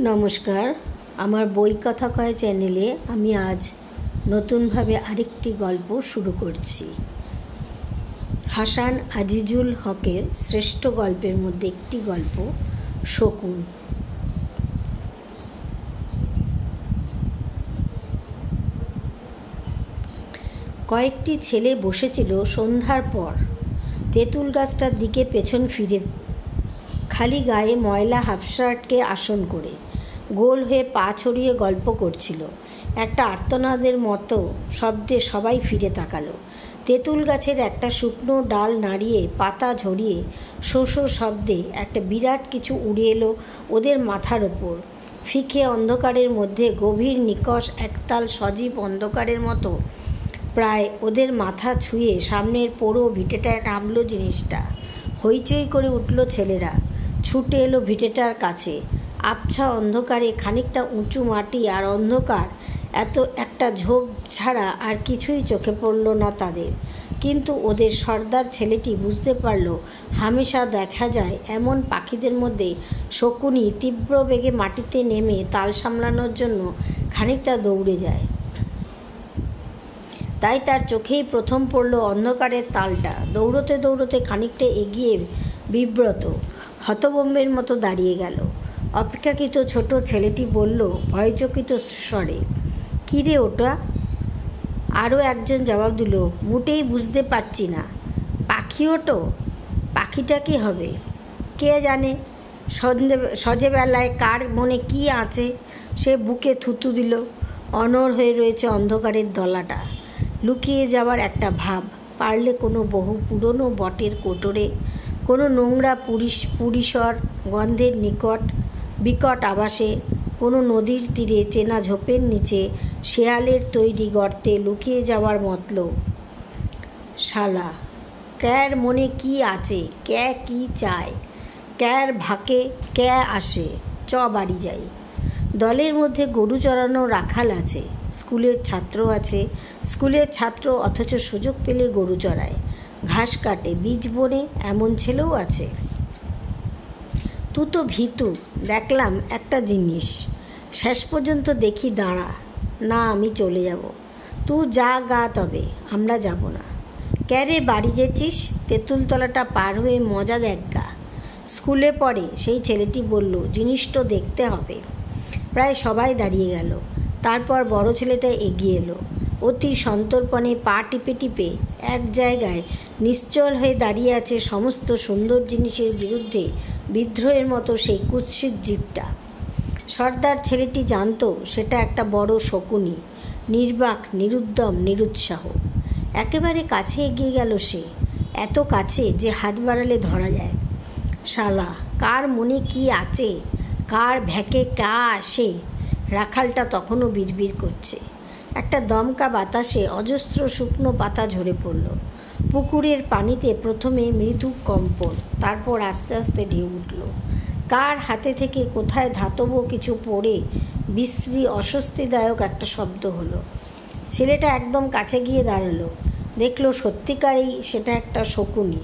নমস্কার, আমার বই কথা কয় চ্যানেলে আমি আজ নতুনভাবে আরেকটি গল্প শুরু করছি। হাসান আজিজুল হকের শ্রেষ্ঠ গল্পের মধ্যে একটি গল্প শকুন। কয়েকটি ছেলে বসেছিল সন্ধ্যার পর তেঁতুল গাছটার দিকে পেছন ফিরে, খালি গায়ে ময়লা হাফশার্টকে আসন করে গোল হয়ে পা ছড়িয়ে গল্প করছিল। একটা আর্তনাদের মতো শব্দে সবাই ফিরে তাকালো। তেঁতুল গাছের একটা শুকনো ডাল নাড়িয়ে পাতা ঝরিয়ে শো শো শব্দে একটা বিরাট কিছু উড়ে এলো ওদের মাথার ওপর। ফিকে অন্ধকারের মধ্যে গভীর নিকষ একতাল সজীব অন্ধকারের মতো প্রায় ওদের মাথা ছুঁয়ে সামনের পোড়ো ভিটেটায় নামলো জিনিসটা। হইচই করে উঠল ছেলেরা, ছুটে এলো ভিটেটার কাছে। আবছা অন্ধকারে খানিকটা উঁচু মাটি আর অন্ধকার, এত একটা ঝোপ ছাড়া আর কিছুই চোখে পড়ল না তাদের। কিন্তু ওদের সর্দার ছেলেটি বুঝতে পারল, হামেশা দেখা যায় এমন পাখিদের মধ্যে শকুনি তীব্র বেগে মাটিতে নেমে তাল সামলানোর জন্য খানিকটা দৌড়ে যায়। তাই তার চোখেই প্রথম পড়ল অন্ধকারের তালটা। দৌড়তে দৌড়তে খানিকটা এগিয়ে বিব্রত হতবম্বের মতো দাঁড়িয়ে গেল। অপেক্ষাকৃত ছোট ছেলেটি বলল ভয়চকিত স্বরে, কী রে ওটা? আরও একজন জবাব দিল, মোটেই বুঝতে পারছি না। পাখি ওটো? পাখিটা কি হবে কে জানে। সজেবেলায় কার মনে কি আছে সে বুকে থুতু দিল। অনড় হয়ে রয়েছে অন্ধকারের দলাটা। লুকিয়ে যাওয়ার একটা ভাব। পারলে কোনো বহু পুরনো বটের কোটরে, কোনো নোংরা পুরিসর গন্ধের বিকট আবাসে, কোনো নদীর তীরে চেনা ঝোপের নিচে শেয়ালের তৈরি গর্তে লুকিয়ে যাওয়ার মতলব। শালা, ক্যার মনে কি আছে, ক্যা কি চায়, ক্যার ভাকে ক্যা আসে, চ বাড়ি যাই। দলের মধ্যে গরু চড়ানো রাখাল আছে, স্কুলের ছাত্র আছে, স্কুলের ছাত্র অথচ সুযোগ পেলে গরু চড়ায়, ঘাস কাটে, বীজ বোনে, এমন ছেলেও আছে। তুই তো ভীতু। দেখলাম একটা জিনিস, শেষ পর্যন্ত দেখি দাঁড়া। না, আমি চলে যাব। তুই যা গা, তবে আমরা যাব না। ক্যারে বাড়ি যেছিস? তেঁতুলতলাটা পার হয়ে মজা দেখ গা। স্কুলে পড়ে সেই ছেলেটি বলল, জিনিসটা দেখতে হবে। প্রায় সবাই দাঁড়িয়ে গেল। তারপর বড় ছেলেটা এগিয়ে এলো। অতি সন্তর্পণে পা টিপে টিপে এক জায়গায় নিশ্চল হয়ে দাঁড়িয়ে আছে সমস্ত সুন্দর জিনিসের বিরুদ্ধে বিদ্রোহের মতো সেই কুৎসিত জীবটা। সর্দার ছেলেটি জানত সেটা একটা বড় শকুনি, নির্বাক, নিরুদ্যম, নিরুৎসাহ। একেবারে কাছে এগিয়ে গেল সে, এত কাছে যে হাত বাড়ালে ধরা যায়। শালা, কার মনে কি আছে, কার ভ্যাকে কা আসে, রাখালটা তখনও বিড়বিড় করছে। একটা দমকা বাতাসে অজস্র শুকনো পাতা ঝরে পড়ল। পুকুরের পানিতে প্রথমে মৃদু কম্পন, তারপর আস্তে আস্তে ঢেউ উঠল। কার হাতে থেকে কোথায় ধাতব কিছু পড়ে বিশ্রী অস্বস্তিদায়ক একটা শব্দ হলো। ছেলেটা একদম কাছে গিয়ে দাঁড়ালো, দেখল সত্যিকারেই সেটা একটা শকুনি।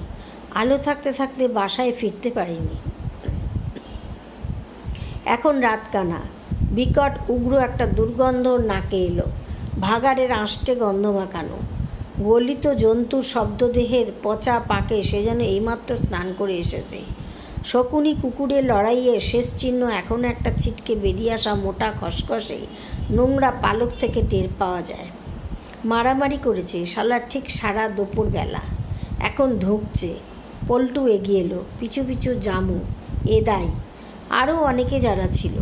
আলো থাকতে থাকতে বাসায় ফিরতে পারেনি। এখন রাতকানা। বিকট উগ্র একটা দুর্গন্ধ নাকে এলো, ভাগাড়ের আঁশটে গন্ধ মাখানো। গলিত জন্তুর শব্দদেহের পচা পাকে সে যেন এইমাত্র স্নান করে এসেছে। শকুনি কুকুরের লড়াইয়ের শেষ চিহ্ন এখন একটা ছিটকে বেরিয়ে আসা মোটা খসখসে নোংরা পালক থেকে টের পাওয়া যায়। মারামারি করেছে শালা ঠিক সারা দুপুরবেলা, এখন ধুঁকছে। পল্টু এগিয়ে এলো, পিছু পিছু জামু, এদাই, আরও অনেকে যারা ছিল।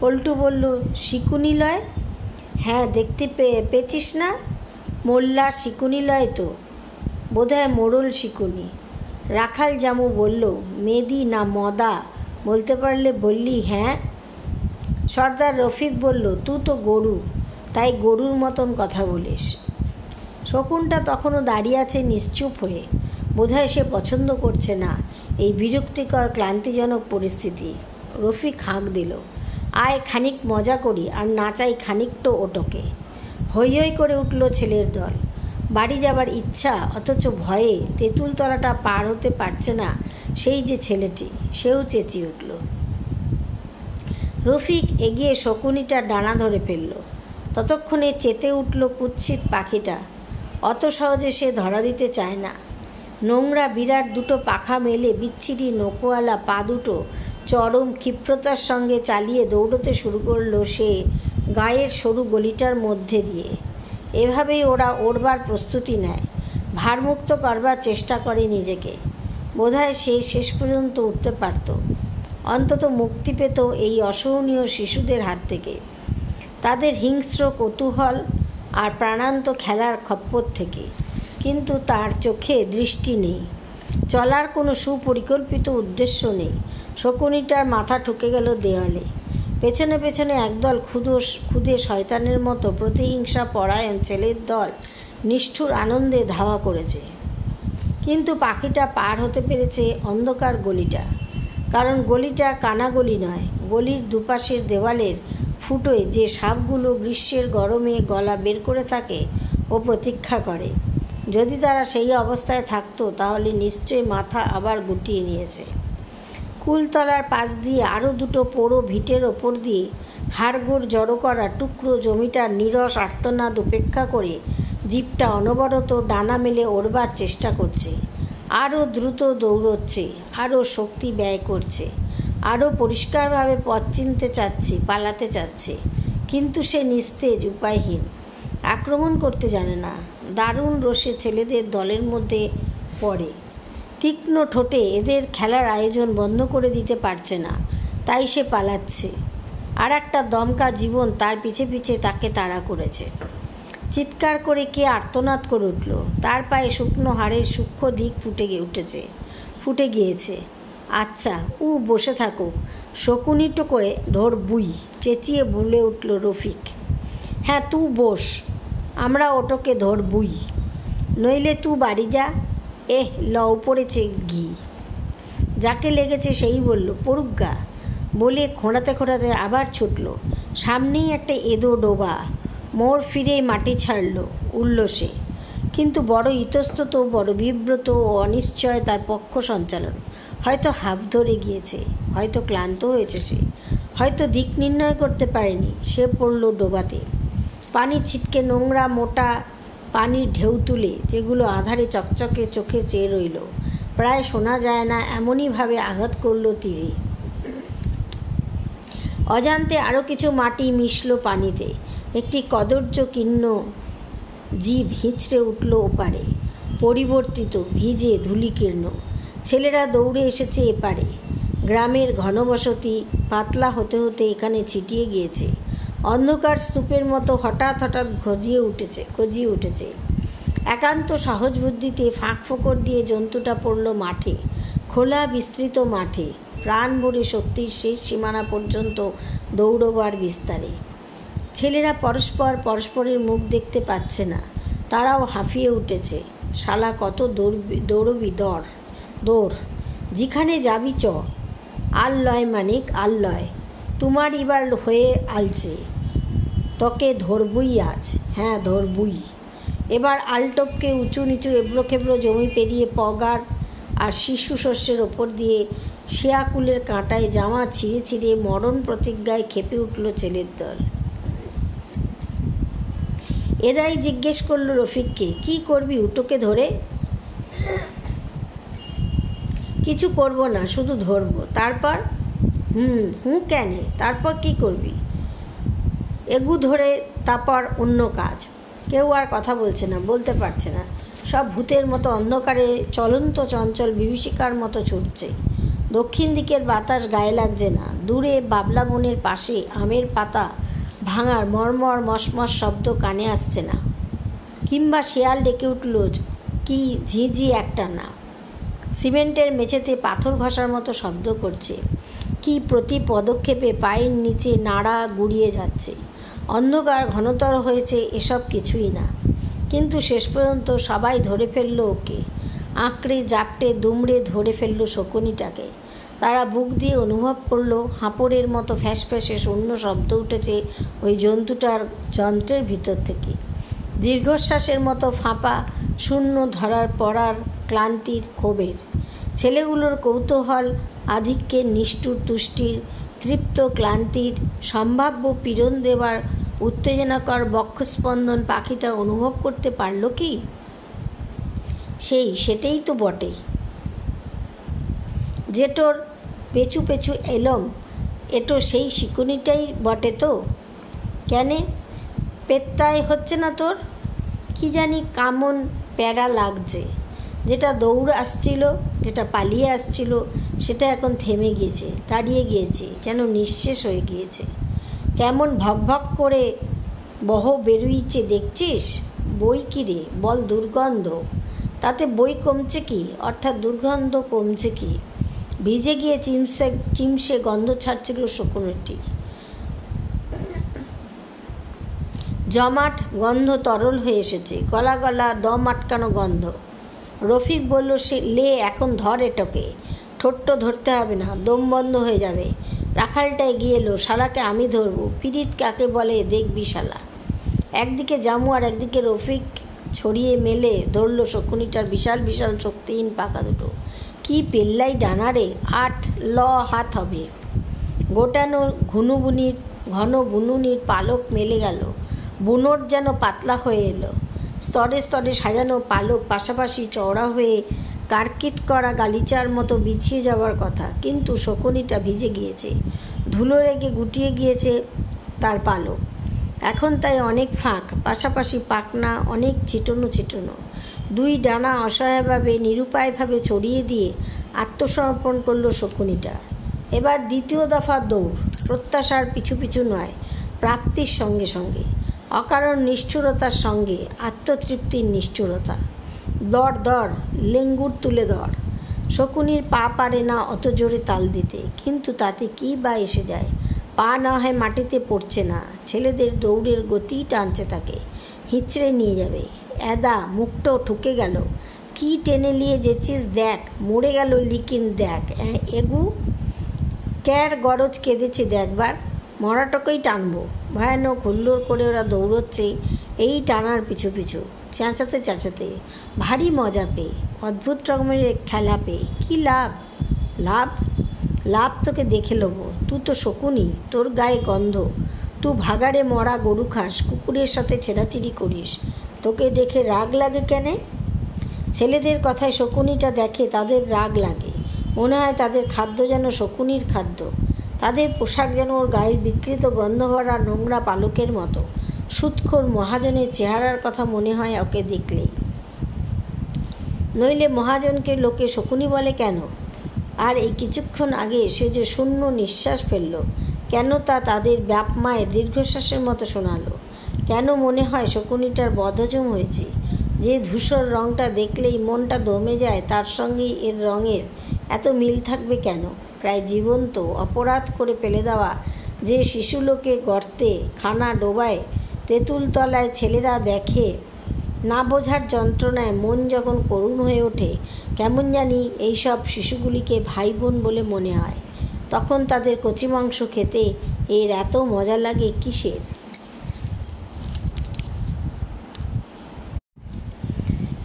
পল্টু বলল, শিকুনি লয়? হ্যাঁ, দেখতে পেয়েছিস না? মোল্লা শিকুনি লয় তো, বোধহয় মোড়ল শিকুনি। রাখাল জামু বলল, মেদি না মদা, বলতে পারলে বললি হ্যাঁ। সর্দার রফিক বলল, তুই তো গরু, তাই গরুর মতন কথা বলিস। শকুনটা তখনও দাঁড়িয়ে আছে নিশ্চুপ হয়ে। বোধহয় সে পছন্দ করছে না এই বিরক্তিকর ক্লান্তিজনক পরিস্থিতি। রফিক হাঁক দিল, আয় খানিক মজা করি আর নাচাই খানিকটা ওটোকে। হৈ হৈ করে উঠল ছেলের দল। বাড়ি যাবার ইচ্ছা, অথচ ভয়ে তেঁতুলতলাটা পার হতে পারছে না সেই যে ছেলেটি, সেও চেঁচিয়ে উঠল। রফিক এগিয়ে শকুনিটার ডানা ধরে ফেলল। ততক্ষণে চেতে উঠল কুৎসিত পাখিটা। অত সহজে সে ধরা দিতে চায় না। নোংরা বিরাট দুটো পাখা মেলে বিচ্ছিরি নৌকোয়ালা পা দুটো চরম ক্ষিপ্রতার সঙ্গে চালিয়ে দৌড়তে শুরু করলো সে গায়ের সরু গলিটার মধ্যে দিয়ে। এভাবেই ওরা ওড়বার প্রস্তুতি নেয়, ভারমুক্ত করবার চেষ্টা করে নিজেকে। বোধহয় সে শেষ পর্যন্ত উঠতে পারত, অন্তত মুক্তি পেত এই অসহনীয় শিশুদের হাত থেকে, তাদের হিংস্র কৌতূহল আর প্রাণান্ত খেলার খপ্পর থেকে। কিন্তু তার চোখে দৃষ্টি নেই, চলার কোনো সুপরিকল্পিত উদ্দেশ্য নেই। শকুনিটার মাথা ঠুকে গেল দেওয়ালে। পেছনে পেছনে একদল ক্ষুদে শয়তানের মতো প্রতিহিংসা পরায়ণ ছেলের দল নিষ্ঠুর আনন্দে ধাওয়া করেছে। কিন্তু পাখিটা পার হতে পেরেছে অন্ধকার গলিটা, কারণ গলিটা কানা গলি নয়। গলির দুপাশের দেওয়ালের ফুটোয় যে সাপগুলো গ্রীষ্মের গরমে গলা বের করে থাকে ও প্রতীক্ষা করে, যদি তারা সেই অবস্থায় থাকতো তাহলে নিশ্চয়ই মাথা আবার গুটিয়ে নিয়েছে। কুলতলার পাশ দিয়ে আরও দুটো পোড়ো ভিটের ওপর দিয়ে হাড়গোড় জড়ো করা টুকরো জমিটার নীরস আর্তনাদ উপেক্ষা করে জিপটা অনবরত ডানা মেলে ওড়বার চেষ্টা করছে। আরও দ্রুত দৌড়চ্ছে, আরও শক্তি ব্যয় করছে, আরও পরিষ্কারভাবে পথ চিনতে চাচ্ছে, পালাতে চাচ্ছে। কিন্তু সে নিস্তেজ, উপায়হীন। আক্রমণ করতে জানে না। দারুণ রোষে ছেলেদের দলের মধ্যে পড়ে। তীক্ষ্ণ ঠোঁটে এদের খেলার আয়োজন বন্ধ করে দিতে পারছে না, তাই সে পালাচ্ছে। আর একটা দমকা জীবন তার পিছে পিছে তাকে তাড়া করেছে। চিৎকার করে কে আর্তনাদ করে উঠল। তার পায়ে শুকনো হাড়ের সূক্ষ্ম দিক ফুটে গিয়েছে। আচ্ছা, বসে থাকুক, শকুনিটোকে ধর বুই, চেঁচিয়ে বলে উঠল রফিক। হ্যাঁ, তুই বস, আমরা ওটোকে ধর বুই, নইলে তুই বাড়ি যা। লও পড়েছে ঘি। যাকে লেগেছে সেই বলল, পড়ুগা, বলে খোঁড়াতে খোঁড়াতে আবার ছুটল। সামনেই একটা এদো ডোবা, মোড় ফিরেই মাটি উঠল সে। কিন্তু বড় ইতস্তত, বড় বিব্রত ও অনিশ্চয় তার পক্ষ সঞ্চালন। হয়তো হাঁফ ধরে গিয়েছে, হয়তো ক্লান্ত হয়েছে সে, হয়তো দিক নির্ণয় করতে পারেনি। সে পড়ল ডোবাতে। পানি ছিটকে নোংরা মোটা পানির ঢেউ তুলে, যেগুলো আধারে চকচকে চোখে চেয়ে রইল, প্রায় শোনা যায় না এমনইভাবে আঘাত করল তীরে। অজান্তে আরও কিছু মাটি মিশল পানিতে। একটি কদর্য কীর্ণ জীব হিঁচড়ে উঠল ওপারে, পরিবর্তিত, ভিজে, ধূলিকীর্ণ। ছেলেরা দৌড়ে এসেছে এপারে। গ্রামের ঘনবসতি পাতলা হতে হতে এখানে ছিটিয়ে গিয়েছে। অন্ধকার স্তূপের মতো হঠাৎ হঠাৎ গজিয়ে উঠেছে। একান্ত সহজ বুদ্ধিতে ফাঁক ফোকর দিয়ে জন্তুটা পড়ল মাঠে, খোলা বিস্তৃত মাঠে, প্রাণ ভরে শক্তির শেষ সীমানা পর্যন্ত দৌড়বার বিস্তারে। ছেলেরা পরস্পরের মুখ দেখতে পাচ্ছে না, তারাও হাঁফিয়ে উঠেছে। শালা কত দৌড়বি, দৌড়, যেখানে যাবি চ। আর লয় মানিক, আর লয়, তোমার এবার হয়ে আলছে, তোকে ধরবই আজ। হ্যাঁ, ধরবই। এবার আলটপকে উঁচু নিচু এবড়ো খেবড়ো জমি পেরিয়ে পগার আর শিশু শস্যের ওপর দিয়ে শিয়াকুলের কাঁটায় জামা ছিঁড়ে ছিঁড়ে মরণ প্রতিজ্ঞায় খেপে উঠল ছেলের দল। এরাই জিজ্ঞেস করল রফিককে, কি করবি উটোকে ধরে? কিছু করব না, শুধু ধরবো। তারপর? কেন? তারপর কি করবি? এগু ধরে তারপর অন্য কাজ। কেউ আর কথা বলছে না, বলতে পারছে না। সব ভূতের মতো অন্ধকারে চলন্ত চঞ্চল বিভীষিকার মতো ছুটছে। দক্ষিণ দিকের বাতাস গায়ে লাগছে না। দূরে বাবলা বনের পাশে আমের পাতা ভাঙার মর্মর মশমশ শব্দ কানে আসছে না। কিংবা শেয়াল ডেকে উঠল কি ঝিঁঝি একটা না। সিমেন্টের মেঝেতে পাথর ঘষার মতো শব্দ করছে। কি প্রতি পদক্ষেপে পায়ের নিচে নাড়া গুড়িয়ে যাচ্ছে। অন্ধকার ঘনতর হয়েছে, এসব কিছুই না। কিন্তু শেষ পর্যন্ত সবাই ধরে ফেলল ওকে। আঁকড়ে জাপটে দুমড়ে ধরে ফেলল শকুনিটাকে। তারা বুক দিয়ে অনুভব করল হাঁপড়ের মতো ফ্যাঁসফ্যাঁসে শূন্য শব্দ উঠেছে ওই জন্তুটার যন্ত্রের ভিতর থেকে। দীর্ঘশ্বাসের মতো ফাঁপা শূন্য ধরার পড়ার ক্লান্তির ক্ষোভের। ছেলেগুলোর কৌতূহল আধিক্যের নিষ্ঠুর তুষ্টির তৃপ্ত ক্লান্তির সম্ভাব্য পীড়ন দেবার উত্তেজনাকর বক্ষস্পন্দন পাখিটা অনুভব করতে পারল কি? সেটাই তো বটে, যেটোর পেছু পেছু এলম, এটো সেই শিকুনিটাই বটে তো। কেনে পেত্তায় হচ্ছে না তোর? কি জানি কেমন প্যারা লাগছে। যেটা দৌড় আসছিল, যেটা পালিয়ে আসছিল, সেটা এখন থেমে গিয়েছে, দাঁড়িয়ে গিয়েছে, যেন নিঃশেষ হয়ে গিয়েছে। কেমন ভকভক করে বহ বেরুইছে দেখছিস? বই কি রে বল? দুর্গন্ধ। তাতে বই কমছে কি, অর্থাৎ দুর্গন্ধ কমছে কি? ভিজে গিয়ে চিমসে গন্ধ ছাড়ছিল শকুনটি। জমাট গন্ধ তরল হয়ে এসেছে, গলা গলা দম আটকানো গন্ধ। রফিক বলল, সে লে এখন ধর এটোকে। ঠোঁটটো ধরতে হবে না, দম বন্ধ হয়ে যাবে। রাখালটা এগিয়ে এলো, শালাকে আমি ধরবো। পিরিত কাকে বলে দেখবি শালা। একদিকে জামু আর একদিকে রফিক ছড়িয়ে মেলে ধরল শকুনিটার বিশাল বিশাল শক্তিহীন পাকা দুটো। কি পেল্লাই ডানারে, 8 ল হাত হবে। গোটানো ঘন বুনুনির পালক মেলে গেল। বুনোট যেন পাতলা হয়ে এলো। স্তরে স্তরে সাজানো পালক পাশাপাশি চওড়া হয়ে কার্কিট করা গালিচার মতো বিছিয়ে যাওয়ার কথা, কিন্তু শকুনিটা ভিজে গিয়েছে, ধুলো লেগে গুটিয়ে গিয়েছে তার পালক। এখন তাই অনেক ফাঁক, পাশাপাশি পাখনা অনেক ছিটনো ছিটনো। 2 ডানা অসহায়ভাবে নিরুপায়ভাবে ছড়িয়ে দিয়ে আত্মসমর্পণ করল শকুনিটা। এবার দ্বিতীয় দফা দৌড়, প্রত্যাশার পিছু পিছু নয়, প্রাপ্তির সঙ্গে সঙ্গে, অকারণ নিষ্ঠুরতার সঙ্গে আত্মতৃপ্তির নিষ্ঠুরতা। দর দর, লেঙ্গুর তুলে দর। শকুনির পা পারে না অত জোরে তাল দিতে, কিন্তু তাতে কি বা এসে যায়? পা না হয় মাটিতে পড়ছে না, ছেলেদের দৌড়ের গতিই টানছে তাকে, হিঁচড়ে নিয়ে যাবে। এদা মুখটাও ঠুকে গেল। কি টেনে নিয়ে যেছিস দেখ, মরে গেল লিকিন দেখ। এগু ক্যার গরজ কেঁদেছে দেখবার, মরাটকেই টানবো। ভয়ানক হুল্লোড় করে ওরা দৌড়চ্ছে এই টানার পিছু পিছু, চেঁচাতে চেঁচাতে, ভারী মজা পেয়ে, অদ্ভুত রকমের খেলা পেয়ে। কী লাভ? লাভ লাভ তোকে দেখে নেবো। তুই তো শকুনি, তোর গায়ে গন্ধ। তুই ভাগাড়ে মরা গরু খাস, কুকুরের সাথে ছেঁড়াচিড়ি করিস। তোকে দেখে রাগ লাগে কেনে? ছেলেদের কথায় শকুনিটা দেখে তাদের রাগ লাগে। মনে হয় তাদের খাদ্য যেন শকুনির খাদ্য, তাদের পোশাক যেন ওর গায়ের বিকৃত গন্ধ ভরা নোংরা পালকের মতো। সুৎখোর মহাজনের চেহারার কথা মনে হয় ওকে দেখলেই। নইলে মহাজনকে লোকে শকুনি বলে কেন? আর এই কিছুক্ষণ আগে সে যে শূন্য নিঃশ্বাস ফেলল, কেন তা তাদের বাপ-মায়ের দীর্ঘশ্বাসের মতো শোনালো। কেন মনে হয় শকুনিটার বদহজম হয়েছে? যে ধূসর রঙটা দেখলেই মনটা দমে যায়, তার সঙ্গেই এর রঙের এত মিল থাকবে কেন? প্রায় জীবন্ত, অপরাধ করে ফেলে দেওয়া যে শিশুলোকে গর্তে, খানা ডোবায়, তেঁতুলতলায় ছেলেরা দেখে, না বোঝার যন্ত্রণায় মন যখন করুণ হয়ে ওঠে, কেমন জানি এইসব শিশুগুলিকে ভাই বোন বলে মনে হয়। তখন তাদের কচি মাংস খেতে এর এত মজা লাগে কিসের?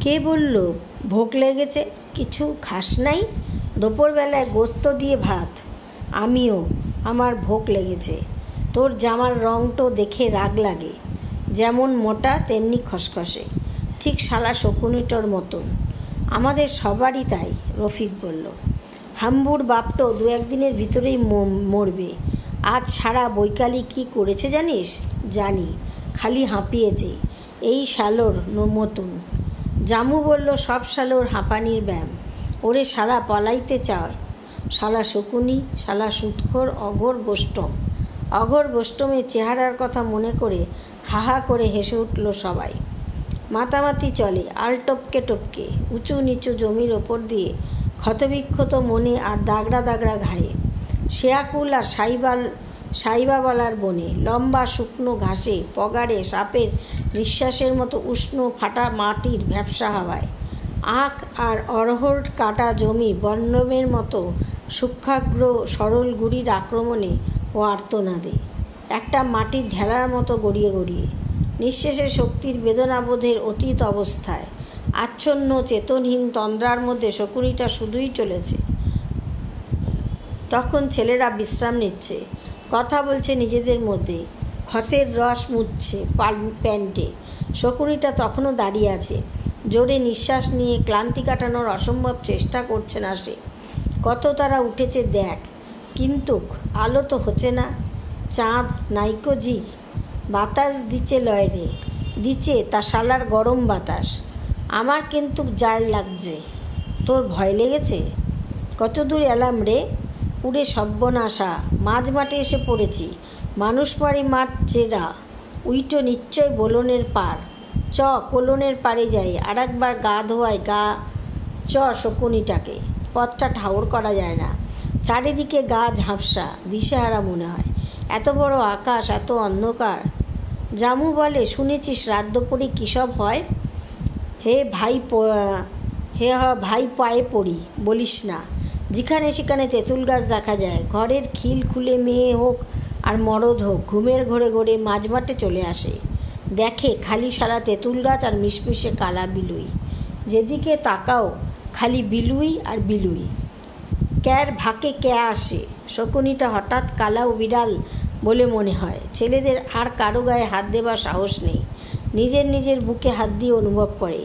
কে বলল ভোগ লেগেছে? কিছু খাস নাই? দুপুরবেলায় গোস্ত দিয়ে ভাত। আমিও, আমার ভোগ লেগেছে। তোর জামার রংটো দেখে রাগ লাগে, যেমন মোটা তেমনি খসখসে, ঠিক শালা শকুনিটার মতন। আমাদের সবারই তাই, রফিক বলল। হাম্বুর বাপটো 2-1 দিনের ভিতরেই মরবে। আজ সারা বৈকালি কি করেছে জানিস? জানি, খালি হাঁপিয়েছে, এই শালোর মতন। জামু বলল, সব শালোর হাঁপানির ব্যায়াম। ওরে শালা পলাইতে চায়, শালা শকুনি, শালা সুৎখোর অঘোর গোষ্ঠম। অঘোর গোষ্ঠমের চেহারার কথা মনে করে হাহা করে হেসে উঠল সবাই। মাতামাতি চলে আল টপকে টপকে, উঁচু নিচু জমির ওপর দিয়ে, ক্ষতবিক্ষত মনে আর দাগড়া দাগড়া ঘায়ে, শেয়াকুল আর সাইবাবালার বনে, লম্বা শুকনো ঘাসে, পগারে সাপের নিঃশ্বাসের মতো উষ্ণ ফাটা মাটির ভ্যাপসা হাওয়ায়, আখ আর অরহর কাটা জমি বন্যমের মতো সূক্ষ্মাগ্র সরল গুড়ির আক্রমণে ও আর্তনাদে, একটা মাটির ঢেলার মতো গড়িয়ে গড়িয়ে, নিঃশেষের শক্তির বেদনাবোধের অতীত অবস্থায়, আচ্ছন্ন চেতনহীন তন্দ্রার মধ্যে শকুনিটা শুধুই চলেছে। তখন ছেলেরা বিশ্রাম নিচ্ছে, কথা বলছে নিজেদের মধ্যে, ক্ষতের রস মুছছে প্যান্টে। শকুনিটা তখনও দাঁড়িয়ে আছে, জোরে নিঃশ্বাস নিয়ে। ক্লান্তি কাটানোর অসম্ভব চেষ্টা করছে না সে। কত তারা উঠেছে দেখ, কিন্তু আলো তো হচ্ছে না, চাঁদ নাইকো জি। বাতাস দিচ্ছে লয়রে, দিচ্ছে তা শালার গরম বাতাস। আমার কিন্তু জার লাগছে। তোর ভয় লেগেছে? কত দূর এলাম রে? পুরে সব্যনাশা, মাঝ মাঠে এসে পড়েছি। মানুষমারি মাঠ চেরা, উইটো নিশ্চয় বোলনের পার। চ কোলনের পাড়ে যাই, আর একবার গা ধোয়ায় গা। চ শকুনিটাকে। পথটা ঠাউর করা যায় না, চারিদিকে গা ঝাপসা, দিশেহারা মনে হয়। এত বড় আকাশ, এত অন্ধকার। জামু বলে, শুনেছিস রাতদুপুরে কী সব হয়? হে ভাই পায়ে পড়ি, বলিস না। যেখানে সেখানে তেঁতুল গাছ দেখা যায়। ঘরের খিল খুলে মেয়ে হোক আর মরদ হোক, ঘুমের ঘোরে ঘোরে মাঝমাঠে চলে আসে। দেখে খালি সারা তেঁতুল গাছ আর মিশমিশে কালা বিলুই। যেদিকে তাকাও খালি বিলুই আর বিলুই। ক্যার ভাকে কে আসে? শকুনিটা হঠাৎ কালাও বিড়াল বলে মনে হয়। ছেলেদের আর কারো গায়ে হাত দেবার সাহস নেই। নিজের বুকে হাত দিয়ে অনুভব করে,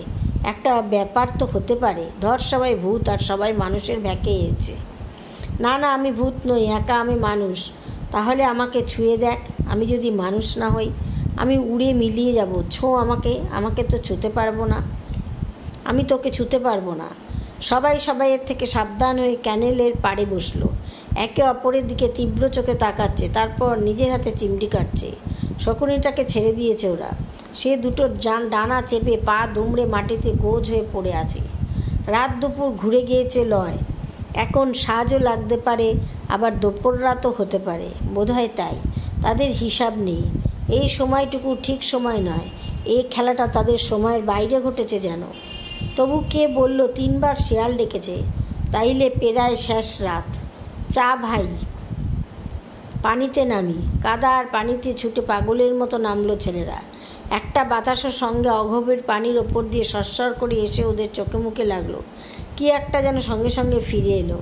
একটা ব্যাপার তো হতে পারে। ধর সবাই ভূত আর সবাই মানুষের ভ্যাকে এসেছে। না না, আমি ভূত নই, একা আমি মানুষ। তাহলে আমাকে ছুঁয়ে দেখ। আমি যদি মানুষ না হই, আমি উড়ে মিলিয়ে যাব। আমাকে তো ছুঁতে পারবো না। আমি তোকে ছুঁতে পারবো না। সবাইয়ের থেকে সাবধান হয়ে ক্যানেলের পাড়ে বসলো। একে অপরের দিকে তীব্র চোখে তাকাচ্ছে, তারপর নিজের হাতে চিমটি কাটছে। শকুনিটাকে ছেড়ে দিয়েছে ওরা। সে দুটো ডানা চেপে পা দুমড়ে মাটিতে গোজ হয়ে পড়ে আছে। রাত দুপুর ঘুরে গিয়েছে লয়। এখন সাজও লাগতে পারে, আবার দুপুর রাতও হতে পারে। বোধহয় তাই। তাদের হিসাব নেই। এই সময়টুকু ঠিক সময় নয়। এই খেলাটা তাদের সময়ের বাইরে ঘটেছে যেন। তবু কে বলল 3 বার শিয়াল ডেকেছে? তাইলে পেরায় শেষ রাত। চা ভাই। পানিতে নামি। কাদা আর পানিতে ছুটে পাগলের মতো নামলো ছেলেরা। একটা বাতাসের সঙ্গে অগভীর পানির ওপর দিয়ে সরসর করে এসে ওদের চোখে মুখে লাগলো। কি একটা যেন সঙ্গে সঙ্গে ফিরে এলো।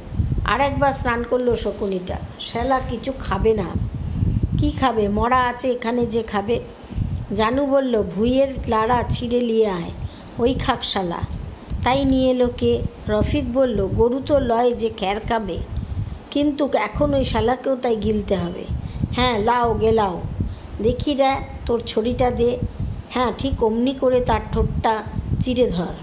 আর একবার স্নান করলো শকুনিটা। শ্যালা কিছু খাবে না। কি খাবে? মরা আছে এখানে যে খাবে। জানু বলল, ভুঁইয়ের লাড়া ছিঁড়ে নিয়ে আয়, ওই খাক শালা। তাই নিয়ে এলো কে? রফিক বলল, গরু তো লয় যে খ্যার খাবে, কিন্তু এখন ওই শালাকেও তাই গিলতে হবে। হ্যাঁ, লাও গেলাও। দেখি রে, তোর ছড়িটা দে। হ্যাঁ, ঠিক অমনি করে তার ঠোঁটটা চিরে ধর।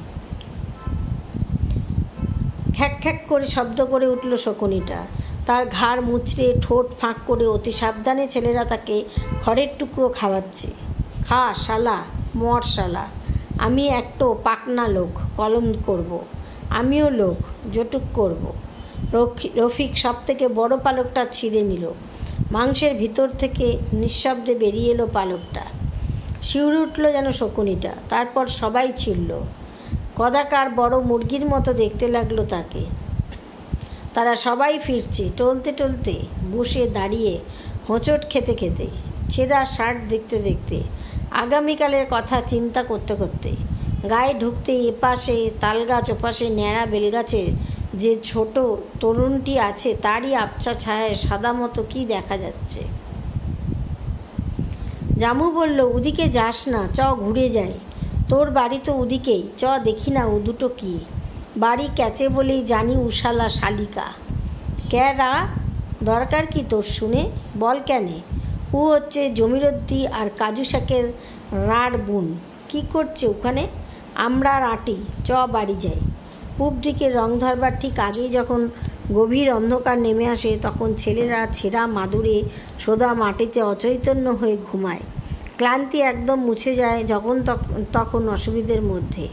খ্যাক খ্যাক করে শব্দ করে উঠল শকুনিটা। তার ঘাড় মুচড়ে ঠোঁট ফাঁক করে অতি সাবধানে ছেলেরা তাকে খড়ের টুকরো খাওয়াচ্ছে। খা শালা, মর শালা। আমি একটো পাকনা লোক, কলম করব। আমিও লোক, জটুক করব। রফিক সব থেকে বড় পালকটা ছিঁড়ে নিল। মাংসের ভিতর থেকে নিঃশব্দে বেরিয়ে এলো পালকটা। শিউরে উঠল যেন শকুনিটা। তারপর সবাই ছিঁড়ল। কদাকার বড় মুরগির মতো দেখতে লাগলো তাকে। তারা সবাই ফিরছে, টলতে টলতে, বসে দাঁড়িয়ে, হোঁচট খেতে খেতে, ছেঁড়া শার্ট দেখতে দেখতে, আগামীকালের কথা চিন্তা করতে করতে। গায়ে ঢুকতে এপাশে তালগাছ, ওপাশে ন্যাড়া বেলগাছের যে ছোট তরুণটি আছে, তারই আবছা ছায়ায় সাদা মতো কি দেখা যাচ্ছে। জামু বলল, ওদিকে যাস না, চ ঘুরে যাই। তোর বাড়ি তো ওদিকেই, চ দেখি না ও দুটো কি। বাড়ি ক্যাচে বলেই জানি উশালা শালিকা। ক্যারা? দরকার কি তোর শুনে? বল কেনে? ও হচ্ছে জমিরদ্দি আর কাজু শাকের রাঁড় বোন। কী করছে ওখানে? আমরা রাঁটি, চ বাড়ি যাই। পূব দিকে রং ধরবার ঠিক আগেই যখন গভীর অন্ধকার নেমে আসে, তখন ছেলেরা ছেঁড়া মাদুরে সোদা মাটিতে অচৈতন্য হয়ে ঘুমায়। ক্লান্তি একদম মুছে যায় তখন অসুবিধের মধ্যে,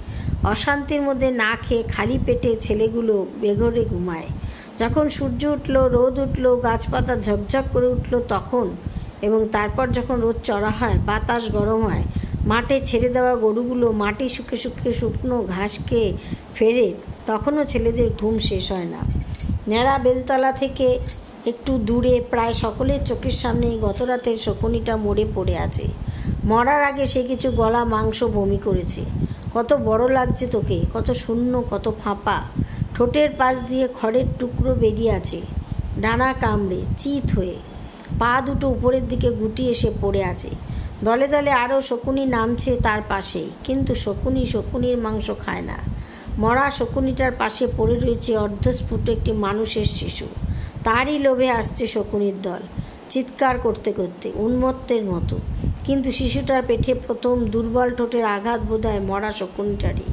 অশান্তির মধ্যে না খেয়ে খালি পেটে ছেলেগুলো বেঘরে ঘুমায়। যখন সূর্য উঠল, রোদ উঠল, গাছপাতা ঝকঝক করে উঠল তখন, এবং তারপর যখন রোদ চড়া হয়, বাতাস গরম হয়, মাঠে ছেড়ে দেওয়া গরুগুলো মাটি শুকে শুকে শুকনো ঘাস খেয়ে ফেরে, তখনও ছেলেদের ঘুম শেষ হয় না। ন্যাড়া বেলতলা থেকে একটু দূরে প্রায় সকলের চোখের সামনেই গতরাতের শকুনিটা মরে পড়ে আছে। মরার আগে সে কিছু গলা মাংস বমি করেছে। কত বড় লাগছে তোকে, কত শূন্য, কত ফাঁপা। ঠোঁটের পাশ দিয়ে খড়ের টুকরো বেরিয়ে আছে। ডানা কামড়ে চিত হয়ে পা দুটো উপরের দিকে গুটিয়ে এসে পড়ে আছে। দলে দলে আরও শকুনি নামছে তার পাশেই, কিন্তু শকুনির মাংস খায় না। মরা শকুনিটার পাশে পড়ে রয়েছে অর্ধস্ফুট একটি মানুষের শিশু। তারই লোভে আসছে শকুনির দল, চিৎকার করতে করতে উন্মত্তের মতো। কিন্তু শিশুটার পেটে প্রথম দুর্বল ঠোঁটের আঘাত বোধহয় মরা শকুনিটারই।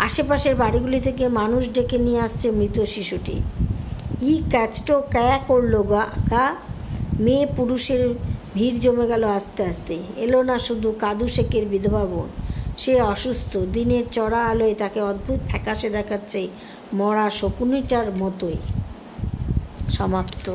আশেপাশের বাড়িগুলি থেকে মানুষ ডেকে নিয়ে আসছে মৃত শিশুটি। ক্যাচটো ক্যা করলো গা। মেয়ে পুরুষের ভিড় জমে গেল আস্তে আস্তে। এলো না শুধু কাদু শেখের বিধবা বোন, সে অসুস্থ। দিনের চড়া আলোয় তাকে অদ্ভুত ফ্যাকাশে দেখাচ্ছে, মরা শকুনিটার মতোই। সমাপ্ত।